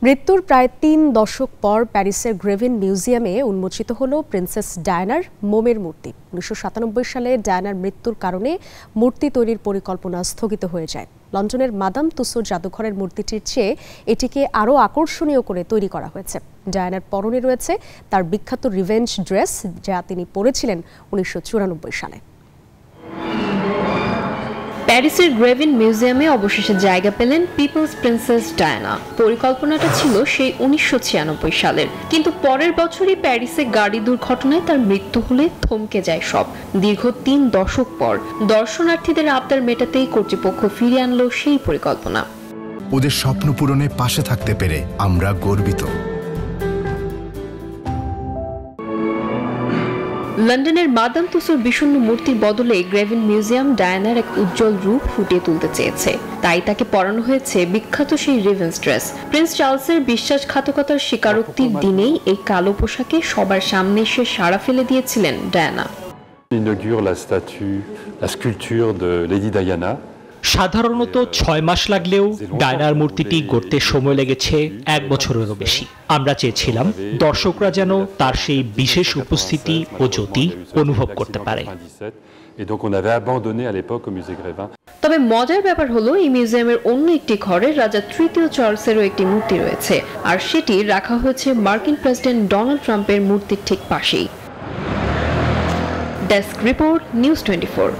মৃত্যুর প্রায় ৩ দশক পর প্যারিসের গ্রেভিন মিউজিয়ামে উন্মোচিত হল প্রিন্সেস ডায়ানার মোমের মূর্তি। ১৯৯৭ সালে ডায়ানার মৃত্যুর কারণে মূর্তি তৈরির পরিকল্পনা স্থগিত হয়ে যায়। লন্ডনের মাদাম তুসো জাদুঘরের মূর্তিটির চেয়ে এটিকে আরও আকর্ষণীয় করে তৈরি করা হয়েছে। ডায়ানার পরনে রয়েছে তার বিখ্যাত রিভেঞ্জ ড্রেস, যা তিনি পরেছিলেন ১৯৯৪ সালে। প্যারিসের গ্রেভিন মিউজিয়ামে অবশেষে জায়গা পেলেন পিপলস প্রিন্সেস ডায়ানা। পরিকল্পনাটা ছিল সেই ১৯৯৬ সালের, কিন্তু পরের বছরই প্যারিসে গাড়ি দুর্ঘটনায় তার মৃত্যু হলে থমকে যায় সব। দীর্ঘ ৩ দশক পর দর্শনার্থীদের আবদার মেটাতেই কর্তৃপক্ষ ফিরিয়ে আনলো সেই পরিকল্পনা। ওদের স্বপ্ন পূরণে পাশে থাকতে পেরে আমরা গর্বিত। লন্ডনের মাদাম তুসোর বিষণ্ণ মূর্তির বদলে গ্রেভিন মিউজিয়াম ডায়ানার এক উজ্জ্বল রূপ ফুটিয়ে তুলতে চেয়েছে। তাই তাকে পরানো হয়েছে বিখ্যাত সেই রিভেঞ্জ ড্রেস। প্রিন্স চার্লসের বিশ্বাসঘাতকতার স্বীকারোক্তির দিনেই এই কালো পোশাকে সবার সামনে এসে সাড়া ফেলে দিয়েছিলেন ডায়ানা। সাধারণত ৬ মাস লাগলেও ডায়নার মূর্তিটি গড়তে সময় লেগেছে ১ বছরেরও বেশি। আমরা চেয়েছিলাম দর্শকরা যেন তার সেই বিশেষ উপস্থিতি ও জ্যোতি অনুভব করতে পারে। তবে মজার ব্যাপার হলো, এই মিউজিয়ামের অন্য একটি ঘরে রাজা তৃতীয় চার্লসেরও একটি মূর্তি রয়েছে, আর সেটি রাখা হয়েছে মার্কিন প্রেসিডেন্ট ডোনাল্ড ট্রাম্পের মূর্তির ঠিক পাশেই। Desk report, news 24।